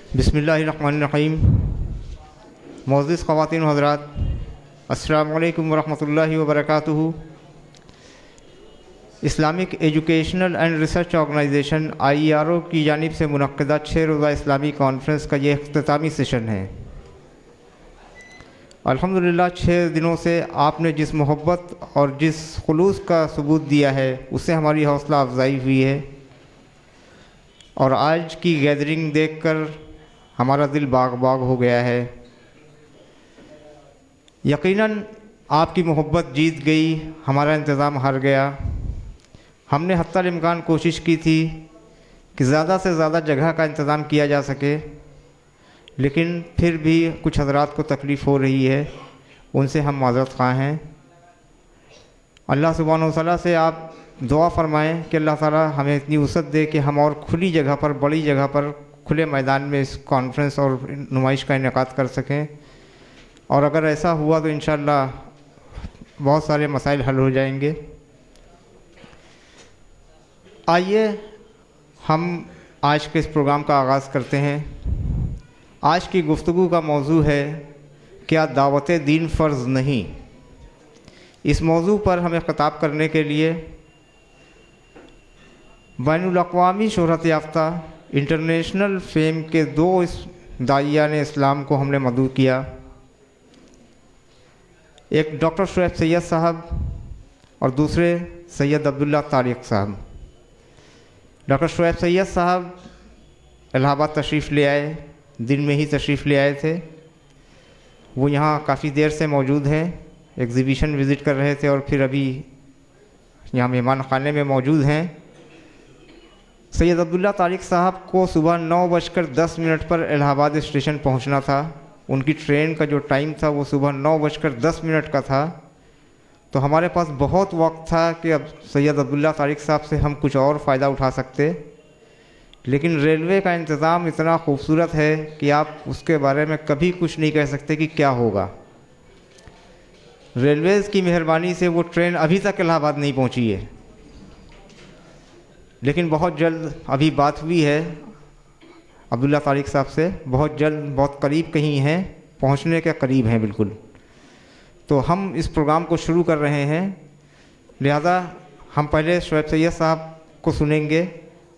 बिस्मिल्लाहिर्रहमानिर्रहीम। मोअज़्ज़िज़ ख़वातीन व हज़रात, अस्सलामु अलैकुम वरहमतुल्लाहि वबरकातुहू। Islamic educational and research organization IERO की जानिब से मुनक्किदा 6 रोज़ा इस्लामी कॉन्फ्रेंस का ये इख्तितामी सेशन है। अल्हम्दुलिल्लाह 6 दिनों से आपने जिस मोहब्बत और जिस खुलूस का सबूत दिया है उससे हमारी हौसला अफजाई हुई है और आज की गैदरिंग देखकर हमारा दिल बाग बाग हो गया है। यकीनन आपकी मोहब्बत जीत गई, हमारा इंतज़ाम हार गया। हमने हत्तल इम्कान कोशिश की थी कि ज़्यादा से ज़्यादा जगह का इंतज़ाम किया जा सके, लेकिन फिर भी कुछ हज़रात को तकलीफ़ हो रही है, उनसे हम माज़रत ख़्वाह हैं। अल्लाह सुब्हानहू व तआला से आप दुआ फ़रमाएँ कि अल्लाह ताला हमें इतनी वसअत दे कि हम और खुली जगह पर, बड़ी जगह पर, खुले मैदान में इस कॉन्फ्रेंस और नुमाइश का इनेकाद कर सकें। और अगर ऐसा हुआ तो इंशाअल्लाह बहुत सारे मसाइल हल हो जाएंगे। आइए हम आज के इस प्रोग्राम का आगाज़ करते हैं। आज की गुफ्तगू का मौजू है, क्या दावत दीन फ़र्ज़ नहीं। इस मौजू पर हमें ख़िताब करने के लिए बैनुल अक़वामी शोहरत याफ्ता इंटरनेशनल फेम के 2 दाइयान इस्लाम को हमने मदऊ किया। एक डॉक्टर शुएब सैयद साहब और दूसरे सैयद अब्दुल्ला तारिक साहब। डॉक्टर शुएब सैयद साहब इलाहाबाद तशरीफ़ ले आए, दिन में ही तशरीफ़ ले आए थे। वो यहाँ काफ़ी देर से मौजूद हैं, एग्ज़िबिशन विज़िट कर रहे थे और फिर अभी यहाँ मेहमान खाने में मौजूद हैं। सैयद अब्दुल्ला तारिक साहब को सुबह 9:10 पर इलाहाबाद स्टेशन पहुंचना था। उनकी ट्रेन का जो टाइम था वो सुबह 9:10 का था। तो हमारे पास बहुत वक्त था कि अब सैयद अब्दुल्ला तारिक साहब से हम कुछ और फ़ायदा उठा सकते, लेकिन रेलवे का इंतज़ाम इतना खूबसूरत है कि आप उसके बारे में कभी कुछ नहीं कह सकते कि क्या होगा। रेलवेज़ की मेहरबानी से वो ट्रेन अभी तक इलाहाबाद नहीं पहुंची है, लेकिन बहुत जल्द अभी बात हुई है अब्दुल्ला तारिक साहब से, बहुत जल्द, बहुत करीब कहीं हैं, पहुंचने के करीब हैं बिल्कुल। तो हम इस प्रोग्राम को शुरू कर रहे हैं, लिहाजा हम पहले शुएब सैयद साहब को सुनेंगे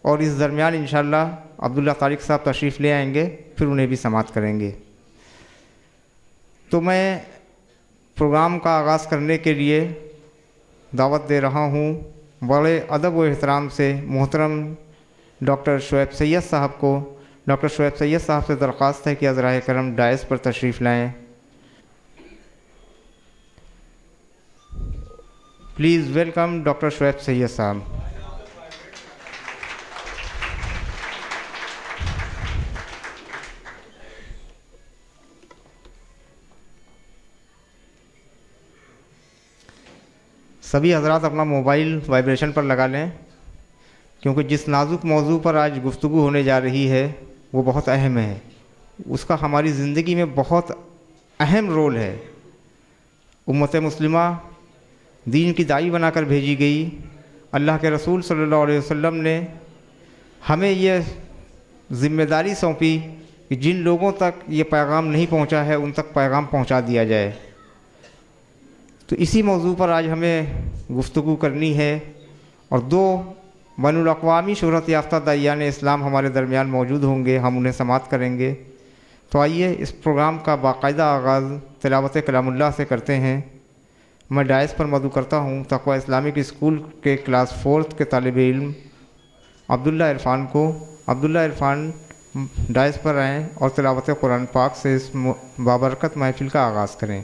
और इस दरमियान इंशाअल्लाह अब्दुल्ला तारिक साहब तशरीफ़ ले आएंगे, फिर उन्हें भी समाअत करेंगे। तो मैं प्रोग्राम का आगाज़ करने के लिए दावत दे रहा हूँ बड़े अदब व एहतराम से मोहतरम डॉक्टर शुएब सैयद साहब को। डॉक्टर शुएब सैयद साहब से दरख्वास्त है कि अज़राए करम डायस पर तशरीफ़ लाएँ। Please welcome doctor Shoaib Syed साहब। सभी हज़रात अपना मोबाइल वाइब्रेशन पर लगा लें, क्योंकि जिस नाजुक मौजू पर आज गुफ्तगू होने जा रही है वो बहुत अहम है। उसका हमारी ज़िंदगी में बहुत अहम रोल है। उम्मत मुस्लिमा दीन की दाई बनाकर भेजी गई। अल्लाह के रसूल सल्लल्लाहु अलैहि वसल्लम ने हमें ये ज़िम्मेदारी सौंपी कि जिन लोगों तक ये पैगाम नहीं पहुंचा है उन तक पैगाम पहुंचा दिया जाए। तो इसी मौजू पर आज हमें गुफ्तगू करनी है और 2 बैनुल अक़वामी शोहरत याफ्ता दाइयान इस्लाम हमारे दरमियान मौजूद होंगे, हम उन्हें समाअत करेंगे। तो आइए इस प्रोग्राम का बाकायदा आगाज़ तिलावत कलामुल्लाह से करते हैं। मैं डायस पर मदऊ करता हूँ तक़वा इस्लामिक स्कूल के क्लास 4th के तालिब इल्म अब्दुल्ला इरफ़ान को। अब्दुल्ला इरफ़ान डायस पर आएँ और तिलावत कुरान पाक से इस बाबरकत महफ़िल का आगाज़ करें।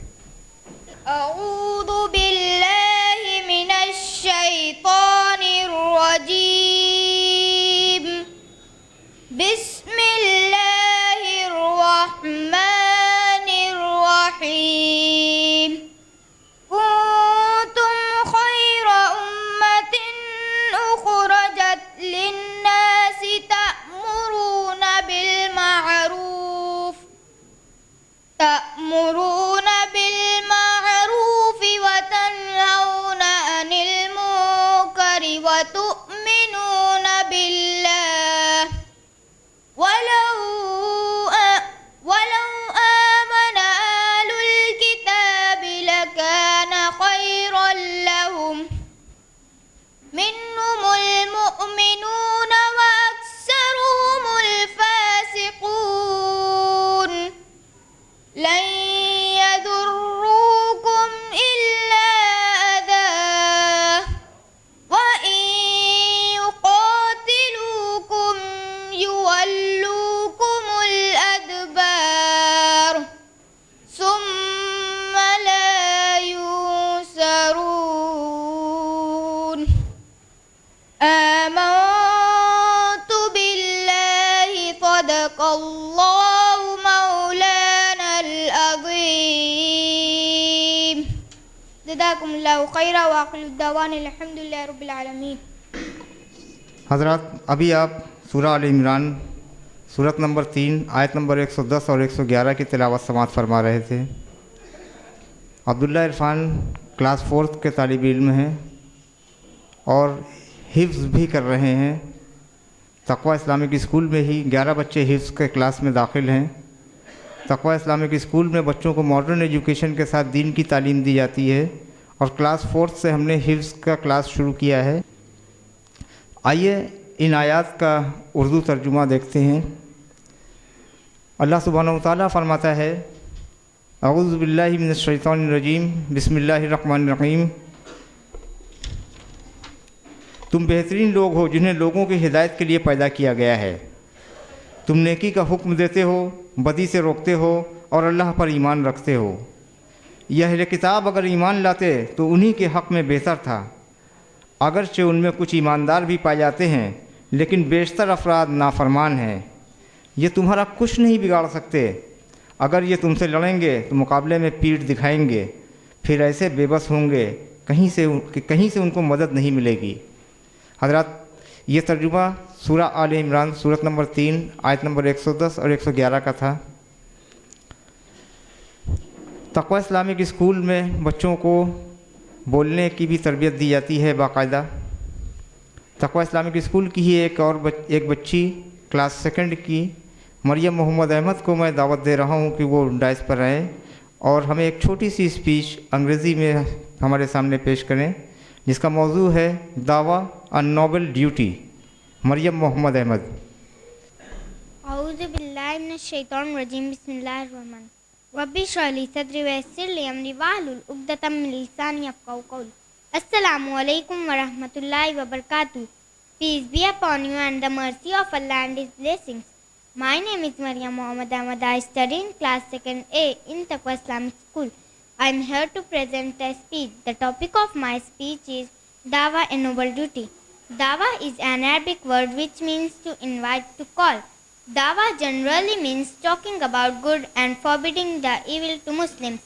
बिस्मिल्लाहिर्रहमानिर्रहीम। कुंतुम खैर उम्मतिन उखरजत लिन्नासि तअमुरूना बिल मअरूफ व तनहौना अनिल मुनकरि व तु'मिनूना बिल्लाह सदक़ल्लाहु मौलानल अज़ीम। जज़ाकुमुल्लाहु खैरा व आखिरु दअवाना अल्हम्दुलिल्लाहि रब्बिल आलमीन। हज़रात, अभी आप सूरह आल इमरान सूरत नंबर 3 आयत नंबर 110 और 111 की तिलावत समाअत फरमा रहे थे। अब्दुल्ला इरफान क्लास 4th के तालिब इल्म हैं और हिफ्ज़ भी कर रहे हैं। तक़वा इस्लामिक स्कूल में ही 11 बच्चे हिफ्ज़ के क्लास में दाखिल हैं। तक़वा इस्लामिक स्कूल में बच्चों को मॉडर्न एजुकेशन के साथ दीन की तालीम दी जाती है और क्लास 4th से हमने हिफ्ज़ का क्लास शुरू किया है। आइए इन आयात का उर्दू तर्जुमा देखते हैं। अल्लाह सुब्हानहु व तआला फरमाता है, अऊज़ु बिल्लाहि मिनश शैतानिर रजीम, बिस्मिल्लाहिर रहमानिर रहीम। तुम बेहतरीन लोग हो जिन्हें लोगों की हिदायत के लिए पैदा किया गया है। तुम नेकी का हुक्म देते हो, बदी से रोकते हो और अल्लाह पर ईमान रखते हो। यह अहले किताब अगर ईमान लाते तो उन्हीं के हक़ में बेहतर था, अगरचे उनमें कुछ ईमानदार भी पाए जाते हैं, लेकिन बेशतर अफराद नाफरमान हैं। ये तुम्हारा कुछ नहीं बिगाड़ सकते। अगर ये तुमसे लड़ेंगे तो मुकाबले में पीठ दिखाएंगे, फिर ऐसे बेबस होंगे कहीं से उनको मदद नहीं मिलेगी। हज़रात, ये तर्जुमा सूरह आल इमरान सूरत नंबर 3 आयत नंबर 110 और 111 का था। तक़वा इस्लामिक स्कूल में बच्चों को बोलने की भी तरबियत दी जाती है बाकायदा। तक़वा इस्लामिक स्कूल की ही एक बच्ची क्लास 2nd की मरियम मोहम्मद अहमद को मैं दावत दे रहा हूँ कि वो डाइस पर आएँ और हमें एक छोटी सी स्पीच अंग्रेज़ी में हमारे सामने पेश करें, जिसका मौजू है दावा a noble duty. Mariam Mohammad Ahmad. औज़ु बिल्लाहि मिनश शैतानिर रजीम, बिस्मिल्लाहिर रहमानिर रहीम। रब्बि इश्रह ली सदरी व यस्सिर ली अमरी वहलुल उक़दतम मिन लिसानी यफ़क़हू क़ौली। अस्सलामु अलैकुम व रहमतुल्लाहि व बरकातुहू। Peace be upon you and the mercy of Allah and His blessings. My name is Maryam Mohammed Ahmad. I study in class 2nd A in Taqwa Islamic School. I am here to present a speech. The topic of my speech is Dawa, a noble duty. Dawa is an Arabic word which means to invite, to call. Dawa generally means talking about good and forbidding the evil to Muslims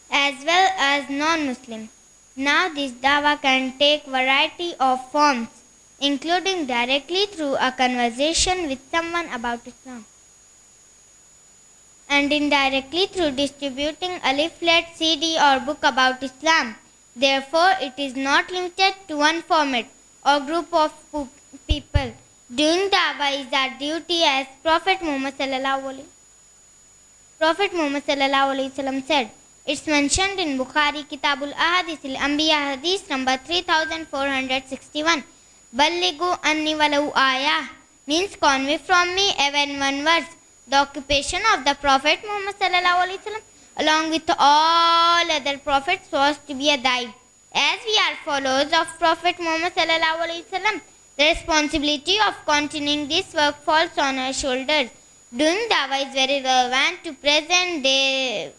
as well as non-Muslims. Now this dawa can take variety of forms, including directly through a conversation with someone about Islam, and indirectly through distributing a leaflet, CD or book about Islam. Therefore, it is not limited to one format or group of people. Doing da'wah is our duty, as Prophet Muhammad sallallahu alaihi wasallam said. It's mentioned in Bukhari, Kitabul Ahadith al-Anbiya, Hadith number 3461. Ballighu anni walau ayah means convey from me even one verse. The occupation of the Prophet Muhammad sallallahu alaihi wasallam, along with all other prophets, was to be a da'i. As we are followers of Prophet Muhammad sallallahu alaihi wasallam, the responsibility of continuing this work falls on our shoulders. Doing da'wah is very relevant to present day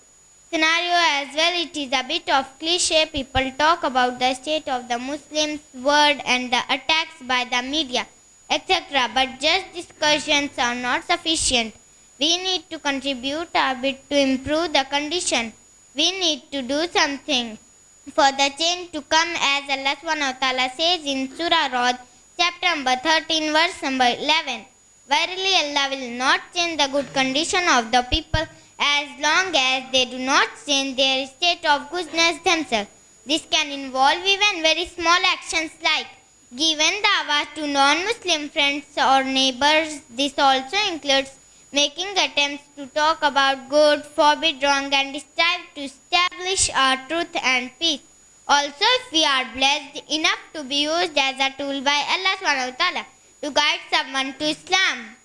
scenario as well. It is a bit of cliche. People talk about the state of the Muslims world and the attacks by the media, etc. But just discussions are not sufficient. We need to contribute a bit to improve the condition. We need to do something for the change to come, as Allah subhanahu wa ta'ala says in Surah Rod, chapter number 13, verse number 11. Verily Allah will not change the good condition of the people as long as they do not change their state of goodness themselves. This can involve even very small actions like giving da'wah to non-Muslim friends or neighbors. This also includes making attempts to talk about good, forbid wrong, and strive to establish our truth and peace. Also, if we are blessed enough to be used as a tool by Allah subhanahu wa ta'ala to guide someone to Islam,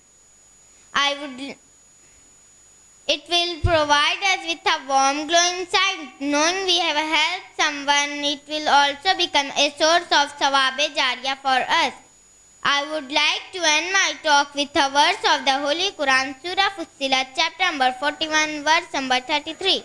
it will provide us with a warm glow inside. Knowing we have helped someone, it will also become a source of sawab-e-jariyah for us. I would like to end my talk with a verse of the Holy Quran, Surah Fussilat, chapter number 41, verse number 33.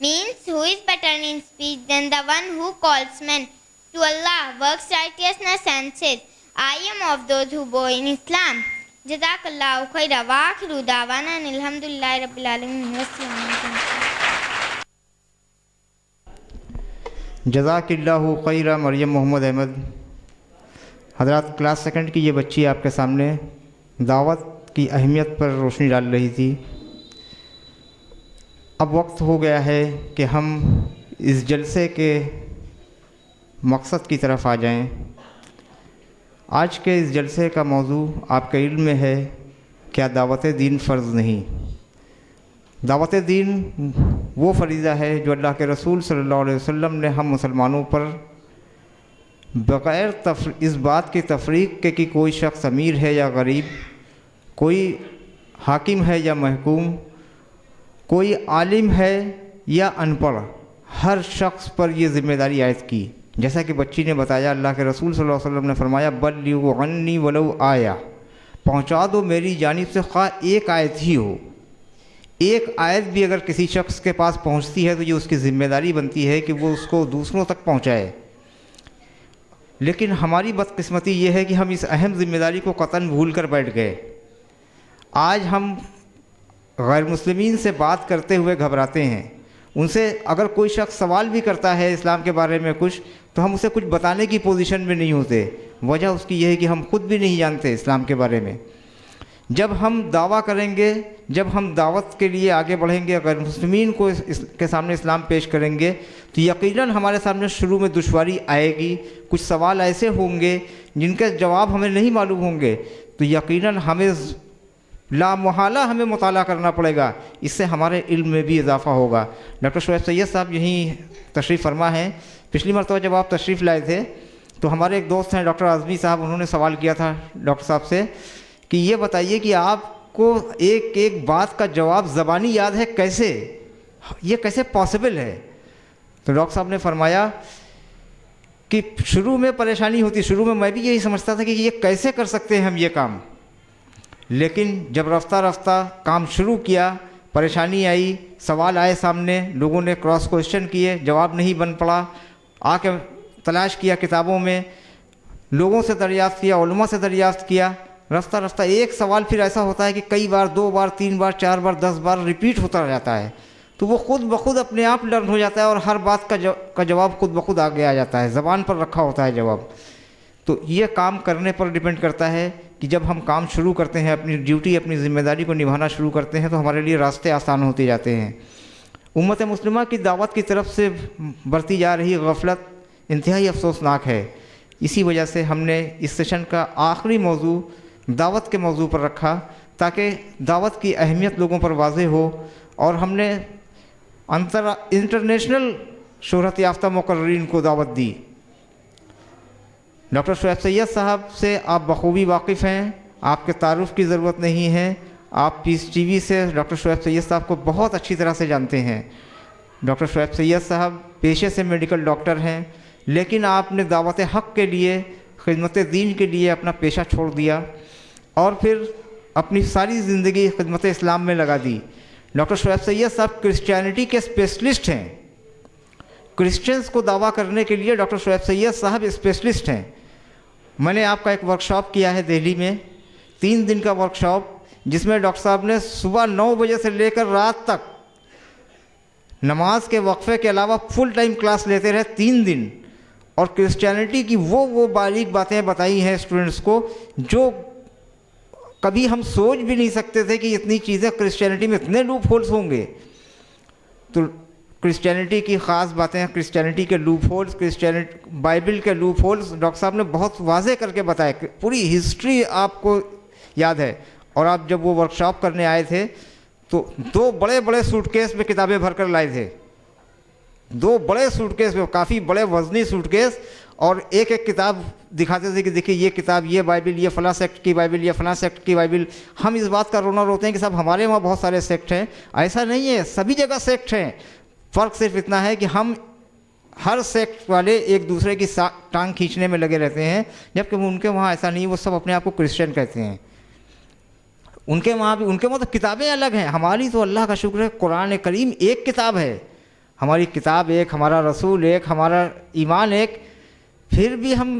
means who is better in speech than the one who calls men to Allah, works righteousness and says, I am of those who bow in Islam. Jazakallahu khaira wa akhiru da'wana alhamdulillahi rabbil alamin. जज़ाकिल्लाहु Khaira Maryam Mohammad Ahmad. Hazrat, class second की ये बच्ची आपके सामने दावत की अहमियत पर रोशनी डाल रही थी। अब वक्त हो गया है कि हम इस जलसे के मकसद की तरफ आ जाएं। आज के इस जलसे का मौजू आपके इल्म में है, क्या दावत दीन फ़र्ज़ नहीं। दावत दीन वो फरीज़ा है जो अल्लाह के रसूल सल्लल्लाहु अलैहि वसल्लम ने हम मुसलमानों पर बग़ैर इस बात की तफरीक के कि कोई शख्स अमीर है या गरीब, कोई हाकिम है या महकूम, कोई आलिम है या अनपढ़, हर शख्स पर ये ज़िम्मेदारी आयद की। जैसा कि बच्ची ने बताया, अल्लाह के रसूल सल्लल्लाहु अलैहि वसल्लम ने फरमाया, बल्लिगु अन्नी वलौ आया, पहुँचा दो मेरी जानिब से खा एक आयत ही हो। एक आयत भी अगर किसी शख्स के पास पहुँचती है तो ये उसकी ज़िम्मेदारी बनती है कि वो उसको दूसरों तक पहुँचाए। लेकिन हमारी बदकिस्मती ये है कि हम इस अहम ज़िम्मेदारी को कतन भूल कर बैठ गए। आज हम गैर मुस्लिमीन से बात करते हुए घबराते हैं। उनसे अगर कोई शख्स सवाल भी करता है इस्लाम के बारे में कुछ, तो हम उसे कुछ बताने की पोजीशन में नहीं होते। वजह उसकी यह है कि हम खुद भी नहीं जानते इस्लाम के बारे में। जब हम दावा करेंगे, जब हम दावत के लिए आगे बढ़ेंगे, अगर मुस्लिमीन को के सामने इस्लाम पेश करेंगे, तो यकीनन हमारे सामने शुरू में दुश्वारी आएगी। कुछ सवाल ऐसे होंगे जिनके जवाब हमें नहीं मालूम होंगे, तो यकीनन हमें लामहला हमें मुताला करना पड़ेगा। इससे हमारे इल्म में भी इजाफ़ा होगा। डॉक्टर शुएब सैयद साहब यहीं तशरीफ़ फरमा हैं। पिछली मरतबा जब आप तशरीफ़ लाए थे तो हमारे एक दोस्त हैं डॉक्टर आज़मी साहब, उन्होंने सवाल किया था डॉक्टर साहब से कि ये बताइए कि आपको एक एक बात का जवाब ज़बानी याद है, कैसे, ये कैसे पॉसिबल है। तो डॉक्टर साहब ने फरमाया कि शुरू में परेशानी होती, शुरू में मैं भी यही समझता था कि ये कैसे कर सकते हैं हम ये काम, लेकिन जब रफ्ता रफ्ता काम शुरू किया, परेशानी आई, सवाल आए सामने, लोगों ने क्रॉस क्वेश्चन किए, जवाब नहीं बन पड़ा, आके तलाश किया किताबों में, लोगों से दरियाफ़्त किया, उलमा से दरियाफ़्त किया, रफ्ता रफ्ता एक सवाल फिर ऐसा होता है कि कई बार, 2 बार, 3 बार, 4 बार, 10 बार रिपीट होता जाता है, तो वो खुद ब खुद अपने आप लर्न हो जाता है और हर बात का जवाब खुद ब खुद आगे आ जाता है, ज़बान पर रखा होता है जवाब। तो ये काम करने पर डिपेंड करता है कि जब हम काम शुरू करते हैं, अपनी ड्यूटी, अपनी ज़िम्मेदारी को निभाना शुरू करते हैं, तो हमारे लिए रास्ते आसान होते जाते हैं। उम्मत मुस्लिमा की दावत की तरफ से बढ़ती जा रही गफलत इंतहाई अफसोसनाक है। इसी वजह से हमने इस सेशन का आखिरी मौजू दावत के मौजू पर रखा, ताकि दावत की अहमियत लोगों पर वाज़ेह हो। और हमने इंटरनेशनल शोहरत याफ्ता मुकर्रिरीन को दावत दी। डॉक्टर शुएब सैयद साहब से आप बखूबी वाकिफ़ हैं, आपके तारुफ़ की ज़रूरत नहीं है। आप पीस टीवी से डॉक्टर शुएब सैयद साहब को बहुत अच्छी तरह से जानते हैं। डॉक्टर शुएब सैयद साहब पेशे से मेडिकल डॉक्टर हैं, लेकिन आपने दावत हक़ के लिए, खिदमत दीन के लिए अपना पेशा छोड़ दिया और फिर अपनी सारी ज़िंदगी खिदमत इस्लाम में लगा दी। डॉक्टर शुएब सैयद साहब क्रिश्चियनिटी के स्पेशलिस्ट हैं। क्रिश्चियंस को दावा करने के लिए डॉक्टर शुएब सैयद साहब स्पेशलिस्ट हैं। मैंने आपका एक वर्कशॉप किया है दिल्ली में, 3 दिन का वर्कशॉप, जिसमें डॉक्टर साहब ने सुबह 9 बजे से लेकर रात तक नमाज के वक्फे के अलावा फुल टाइम क्लास लेते रहे 3 दिन, और क्रिश्चियनिटी की वो बारीक बातें बताई हैं स्टूडेंट्स को जो कभी हम सोच भी नहीं सकते थे कि इतनी चीज़ें क्रिश्चियनिटी में, इतने लूप होल्स होंगे। तो क्रिश्चियनिटी की ख़ास बातें हैं, क्रिश्चियनिटी के लूप होल्स, क्रिश्चियनिटी बाइबल के लूप होल्स डॉक्टर साहब ने बहुत वाज़े करके बताए। पूरी हिस्ट्री आपको याद है। और आप जब वो वर्कशॉप करने आए थे तो 2 बड़े बड़े सूटकेस में किताबें भर कर लाए थे। 2 बड़े सूटकेस में, काफ़ी बड़े वज़नी सूटकेस, और एक एक किताब दिखाते थे कि देखिए ये किताब, ये बाइबल, ये फ़लाँ सेक्ट की बाइबल, ये फ़लाँ सेक्ट की बाइबल। हम इस बात का रोना रोते हैं कि साहब हमारे वहाँ बहुत सारे सेक्ट हैं। ऐसा नहीं है, सभी जगह सेक्ट हैं। फ़र्क सिर्फ इतना है कि हम हर सेक्ट वाले एक दूसरे की टांग खींचने में लगे रहते हैं, जबकि उनके वहाँ ऐसा नहीं है। वो सब अपने आप को क्रिश्चियन कहते हैं। उनके वहाँ तो किताबें अलग हैं। हमारी तो अल्लाह का शुक्र है, कुरान करीम एक किताब है। हमारी किताब एक, हमारा रसूल एक, हमारा ईमान एक। फिर भी हम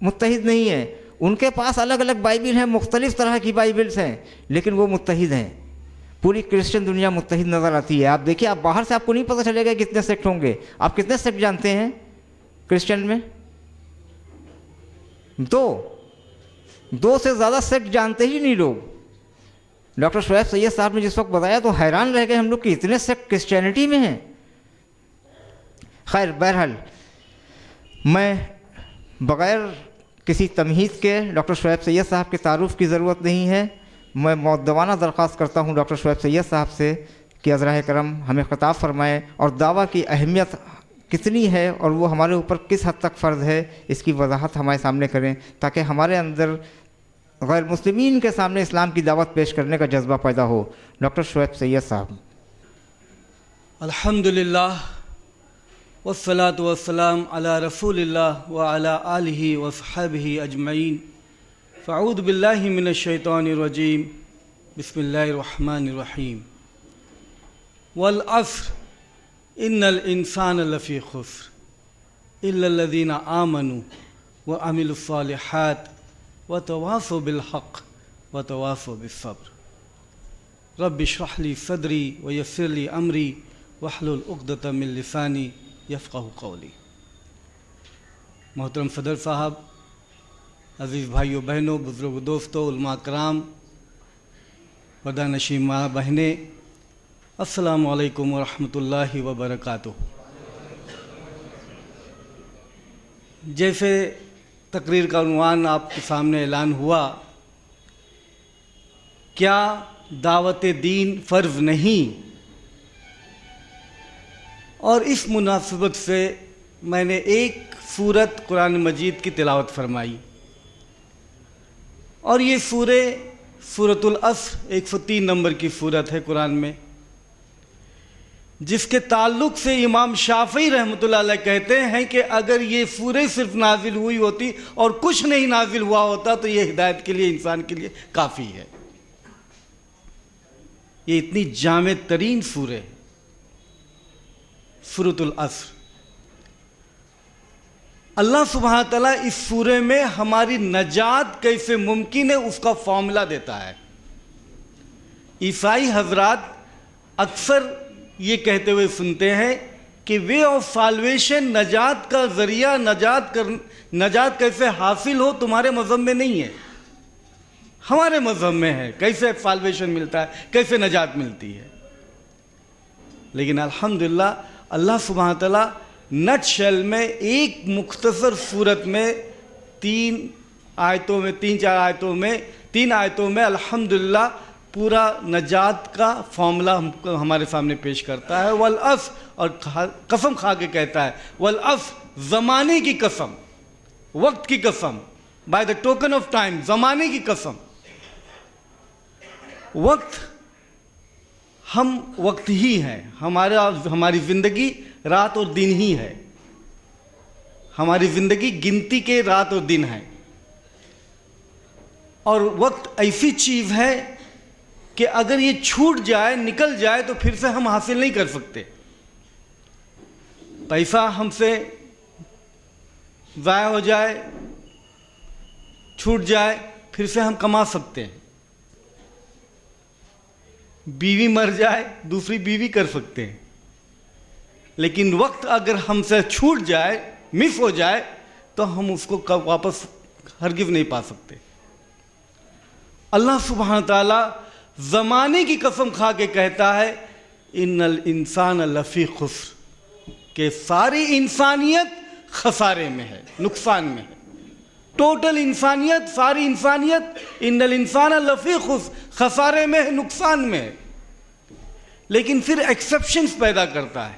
मुत्तहिद नहीं हैं। उनके पास अलग अलग बाइबिल हैं, मुख्तलिफ़ तरह की बाइबिल्स हैं, लेकिन वो मुत्तहिद हैं। पूरी क्रिश्चियन दुनिया मुत्तहिद नज़र आती है। आप देखिए, आप बाहर से आपको नहीं पता चलेगा कितने सेक्ट होंगे। आप कितने सेक्ट जानते हैं क्रिश्चियन में? दो से ज़्यादा सेक्ट जानते ही नहीं लोग। डॉक्टर शुएब सैयद साहब ने जिस वक्त बताया तो हैरान रह गए हम लोग कि इतने सेक्ट क्रिश्चियनिटी में हैं। खैर, बहरहाल मैं बग़ैर किसी तमहीद के डॉक्टर शुएब सैयद साहब के तारुफ़ की ज़रूरत नहीं है। मैं मुअद्दबाना दरख्वास्त करता हूँ डॉक्टर शुएब सैयद साहब से कि अज़राए करम हमें ख़िताब फरमाएँ और दावा की अहमियत कितनी है और वो हमारे ऊपर किस हद तक फ़र्ज़ है, इसकी वजाहत हमारे सामने करें, ताकि हमारे अंदर गैर मुस्लिमीन के सामने इस्लाम की दावत पेश करने का जज्बा पैदा हो। डॉक्टर शुएब सैयद साहब। अल्हम्दुलिल्लाह वस्सलातु वस्सलाम अला रसूलिल्लाह व अला आलिहि व सहाबिहि अजमईन। फ़अऊज़ु बिल्लाहि मिनश शैतानिर रजीम। बिस्मिल्लाहिर रहमानिर रहीम। वल अस्र इन्नल इंसान लफ़ी खुस्र इल्लल्लज़ीना आमनू व अमिलुस सालिहात व तवासौ बिल हक़ व तवासौ बिस्सब्र। रब्बि इश्रह ली सदरी व यस्सिर ली अमरी वहलुल उक़दतम मिन लिसानी यफ़क़हू क़ौली। मोहतरम सदर साहब, अज़ीज़ भाइयों बहनों, बुज़ुर्ग दोस्तों, उलमा कराम, पर्दा नशीं माँ बहनें, अस्सलामु अलैकुम व रहमतुल्लाहि व बरकातुहू। जैसे तकरीर का उन्वान आपके सामने ऐलान हुआ, क्या दावत दीन फ़र्ज़ नहीं? और इस मुनासिबत से मैंने एक सूरत कुरान मजीद की तिलावत फरमाई और ये सूरतुल अस्र 103 नंबर की सूरत है कुरान में, जिसके ताल्लुक़ से इमाम शाफ़ी रहमतुल्लाह अलैह कहते हैं कि अगर ये सूरत सिर्फ नाजिल हुई होती और कुछ नहीं नाजिल हुआ होता तो ये हिदायत के लिए, इंसान के लिए काफ़ी है। ये इतनी जामे तरीन सूरह है सूरतुल अस्र। अल्लाह सुब्हानहू व तआला इस सूरे में हमारी नजात कैसे मुमकिन है उसका फॉर्मूला देता है। ईसाई हजरात अक्सर ये कहते हुए सुनते हैं कि वे ऑफ साल्वेशन, नजात का ज़रिया, नजात कैसे हासिल हो तुम्हारे मज़हब में नहीं है, हमारे मज़हब में है। कैसे साल्वेशन मिलता है, कैसे नजात मिलती है। लेकिन अल्हम्दुलिल्लाह अल्लाह सुब्हानहू व तआला नटशेल में एक मुख्तसर सूरत में 3 आयतों में अल्हम्दुलिल्लाह पूरा नजात का फॉर्मूला हमारे सामने पेश करता है। वल अस्र, और कसम खा के कहता है वल अस्र, ज़माने की कसम, वक्त की कसम, by the token of time, ज़माने की कसम। वक्त, हम वक्त ही हैं, हमारी ज़िंदगी रात और दिन ही है, हमारी ज़िंदगी गिनती के रात और दिन है। और वक्त ऐसी चीज़ है कि अगर ये छूट जाए, निकल जाए तो फिर से हम हासिल नहीं कर सकते। पैसा हमसे ज़ाया हो जाए, छूट जाए, फिर से हम कमा सकते हैं। बीवी मर जाए, दूसरी बीवी कर सकते हैं। लेकिन वक्त अगर हमसे छूट जाए, मिस हो जाए, तो हम उसको कब वापस हरगिज़ नहीं पा सकते। अल्लाह सुब्हानहू तआला ज़माने की कसम खा के कहता है इन्नल इंसान लफ़ी खुस्र, के सारी इंसानियत खसारे में है, नुकसान में है। टोटल इंसानियत, सारी इंसानियत इन्नल इंसान लफ़ी खुस्र, खसारे में है, नुकसान में है। लेकिन फिर एक्सेप्शंस पैदा करता है।